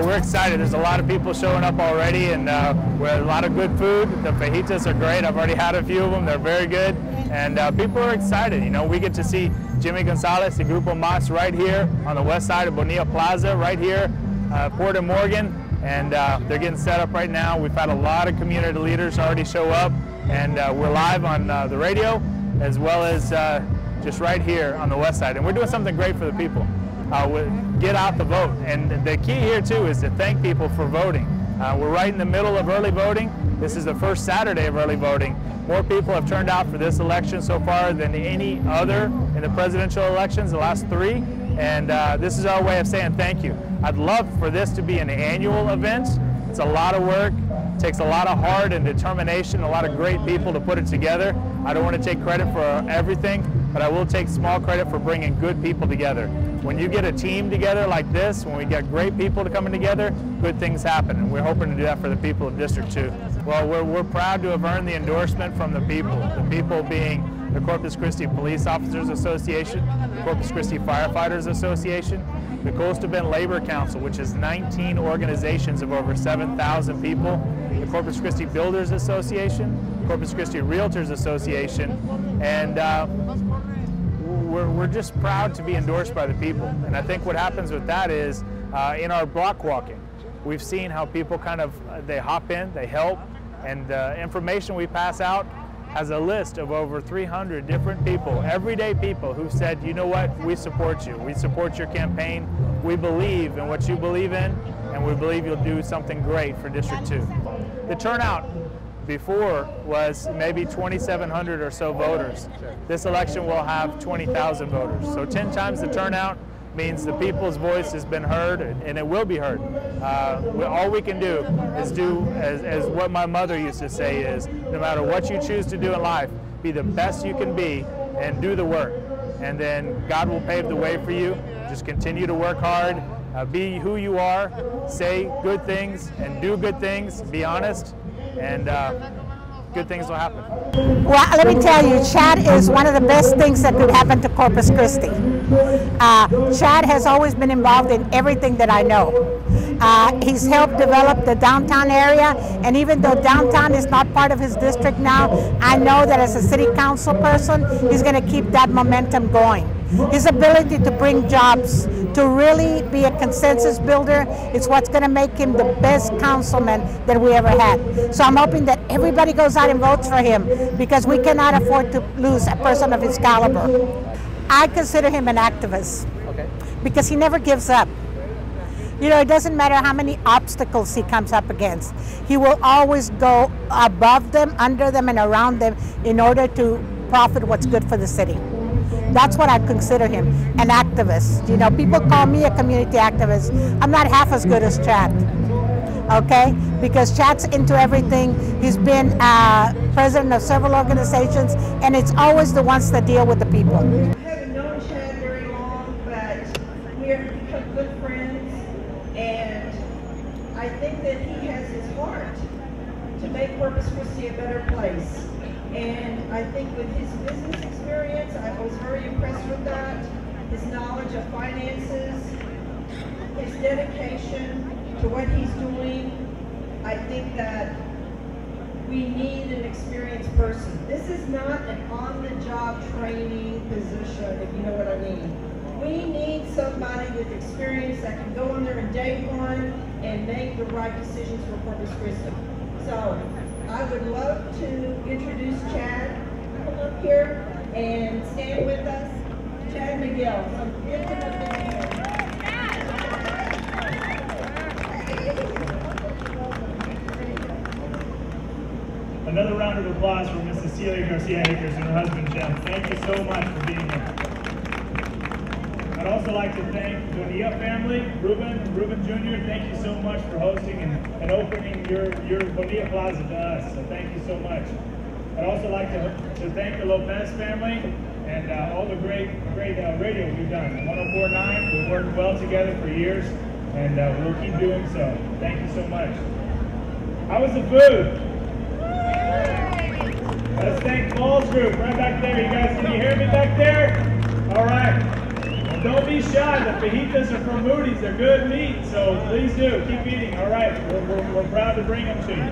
We're excited. There's a lot of people showing up already, and we have a lot of good food. The fajitas are great. I've already had a few of them. They're very good, and people are excited. You know, we get to see Jimmy Gonzalez and Grupo Mas right here on the west side of Bonilla Plaza, right here, Port Morgan, and they're getting set up right now. We've had a lot of community leaders already show up, and we're live on the radio, as well as just right here on the west side. And we're doing something great for the people. Get out the vote. And the key here too is to thank people for voting. We're right in the middle of early voting. This is the first Saturday of early voting. More people have turned out for this election so far than any other in the presidential elections, the last 3. And this is our way of saying thank you. I'd love for this to be an annual event. It's a lot of work. It takes a lot of heart and determination, a lot of great people to put it together. I don't want to take credit for everything, but I will take small credit for bringing good people together. When you get a team together like this, when we get great people to coming together, good things happen, and we're hoping to do that for the people of District 2. Well, we're proud to have earned the endorsement from the people being the Corpus Christi Police Officers Association, the Corpus Christi Firefighters Association, the Coastal Bend Labor Council, which is 19 organizations of over 7,000 people, the Corpus Christi Builders Association, Corpus Christi Realtors Association, and we're just proud to be endorsed by the people. And I think what happens with that is in our block walking, we've seen how people they hop in, they help, and the information we pass out has a list of over 300 different people, everyday people who said, you know what, we support you. We support your campaign. We believe in what you believe in, and we believe you'll do something great for District 2. The turnout before was maybe 2,700 or so voters. This election will have 20,000 voters. So 10 times the turnout means the people's voice has been heard, and it will be heard. All we can do is do as what my mother used to say is, no matter what you choose to do in life, be the best you can be and do the work. And then God will pave the way for you. Just continue to work hard, be who you are, say good things and do good things, be honest, and good things will happen. Well, let me tell you, Chad is one of the best things that could happen to Corpus Christi. Chad has always been involved in everything that I know. He's helped develop the downtown area, and even though downtown is not part of his district now, I know that as a city council person, he's going to keep that momentum going. His ability to bring jobs, to really be a consensus builder, is what's going to make him the best councilman that we ever had. So I'm hoping that everybody goes out and votes for him, because we cannot afford to lose a person of his caliber. I consider him an activist, because he never gives up. You know, it doesn't matter how many obstacles he comes up against. He will always go above them, under them, and around them in order to profit what's good for the city. That's what I consider him, an activist. You know, people call me a community activist. I'm not half as good as Chad, okay? Because Chad's into everything. He's been president of several organizations, and it's always the ones that deal with the people. I haven't known Chad very long, but we have become good friends, and I think that he has his heart to make Corpus Christi a better place. And I think with his business experience, I was very impressed with that. His knowledge of finances, his dedication to what he's doing. I think that we need an experienced person. This is not an on-the-job training position, if you know what I mean. We need somebody with experience that can go in there in day one and make the right decisions for Corpus Christi. So I would love to introduce Chad. Come up here and stand with us. Chad Magill. Another round of applause for Miss Cecilia Garcia-Akers and her husband, Jeff. Thank you so much for being here. I'd also like to thank the Bonilla family, Ruben Jr., thank you so much for hosting and opening your Bonilla Plaza to us, so thank you so much. I'd also like to thank the Lopez family and all the great radio we've done. 104.9, we've worked well together for years, and we'll keep doing so. Thank you so much. How was the food? Let's thank Paul's group right back there. You guys, can you hear me back there? All right. don't be shy. The fajitas are from Moody's. They're good meat, so please do. Keep eating. All right, we're proud to bring them to you.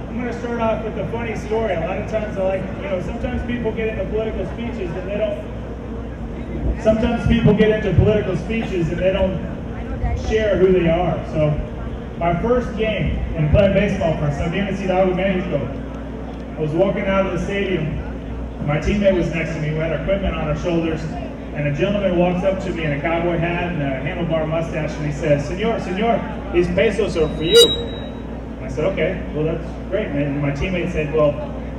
I'm going to start off with a funny story. A lot of times sometimes people get into political speeches and they don't share who they are. So my first game in playing baseball for San Hidalgo, Mexico, I was walking out of the stadium. My teammate was next to me. We had our equipment on our shoulders, and a gentleman walks up to me in a cowboy hat and a handlebar mustache, and he says, Senor, these pesos are for you. And I said, okay, well, that's great. And my teammate said, well,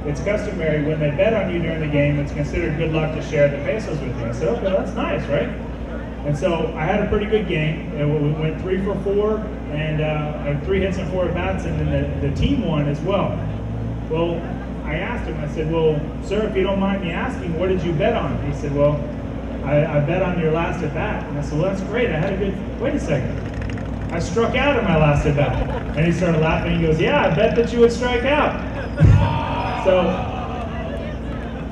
it's customary when they bet on you during the game, it's considered good luck to share the pesos with you. I said, okay, that's nice, right? And so I had a pretty good game. We went 3 for 4, and 3 hits and 4 at bats, and then the team won as well. Well, I asked him, I said, well, sir, if you don't mind me asking, what did you bet on? He said, well, I bet on your last at bat. And I said, well, that's great. I had a good, wait a second. I struck out in my last at bat. And he started laughing. He goes, yeah, I bet that you would strike out. So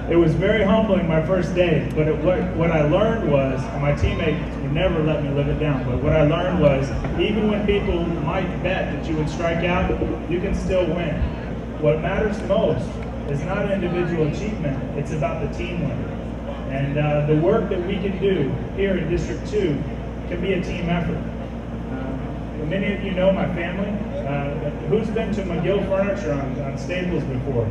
it was very humbling my first day. But what I learned was, and my teammates would never let me live it down, but what I learned was, even when people might bet that you would strike out, you can still win. What matters most is not individual achievement, it's about the team win. And the work that we can do here in District 2 can be a team effort. Many of you know my family. Who's been to Magill Furniture on Staples before?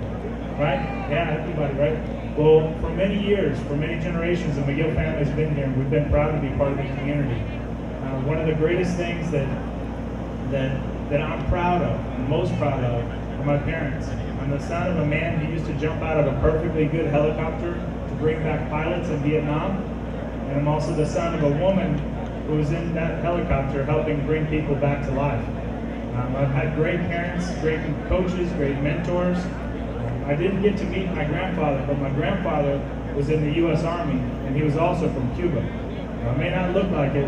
Right? Yeah, everybody, right? Well, for many years, for many generations, the Magill family has been here, and we've been proud to be part of the community. One of the greatest things that I'm proud of, and most proud of, are my parents. I'm the son of a man who used to jump out of a perfectly good helicopter to bring back pilots in Vietnam. And I'm also the son of a woman who was in that helicopter helping bring people back to life. I've had great parents, great coaches, great mentors. I didn't get to meet my grandfather, but my grandfather was in the U.S. Army, and he was also from Cuba. I may not look like it,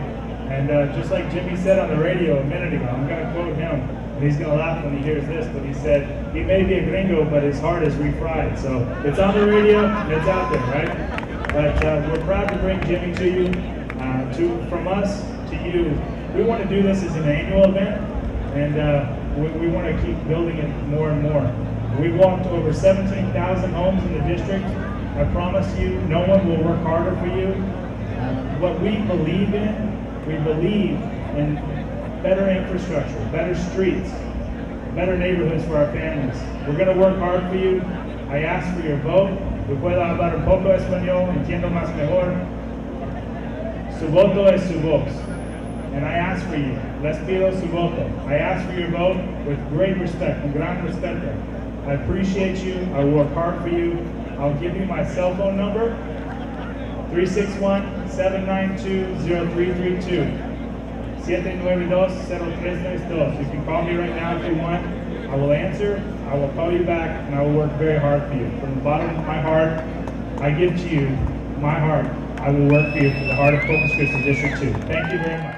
and just like Jimmy said on the radio a minute ago, I'm going to quote him. He's going to laugh when he hears this, but he said, he may be a gringo, but his heart is refried. So it's on the radio, and it's out there, right? But we're proud to bring Jimmy to you, from us to you. We want to do this as an annual event, and we want to keep building it more and more. We've walked over 17,000 homes in the district. I promise you, no one will work harder for you. What we believe in better infrastructure, better streets, better neighborhoods for our families. We're going to work hard for you. I ask for your vote. Puedo hablar un poco español, entiendo más mejor. Su voto es su voz. And I ask for you. Les pido su voto. I ask for your vote with great respect, con gran respeto. I appreciate you. I will work hard for you. I'll give you my cell phone number, 361-792-0332. 792-0392. You can call me right now if you want. I will answer, I will call you back, and I will work very hard for you. From the bottom of my heart, I give to you my heart. I will work for you from the heart of Corpus Christi District 2. Thank you very much.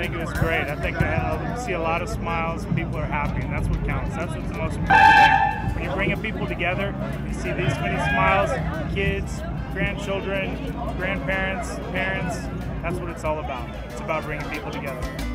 think it was great. I think I see a lot of smiles. People are happy, and that's what counts. That's what's the most important thing. When you're bringing people together, you see these many smiles, kids, grandchildren, grandparents, parents. That's what it's all about. It's about bringing people together.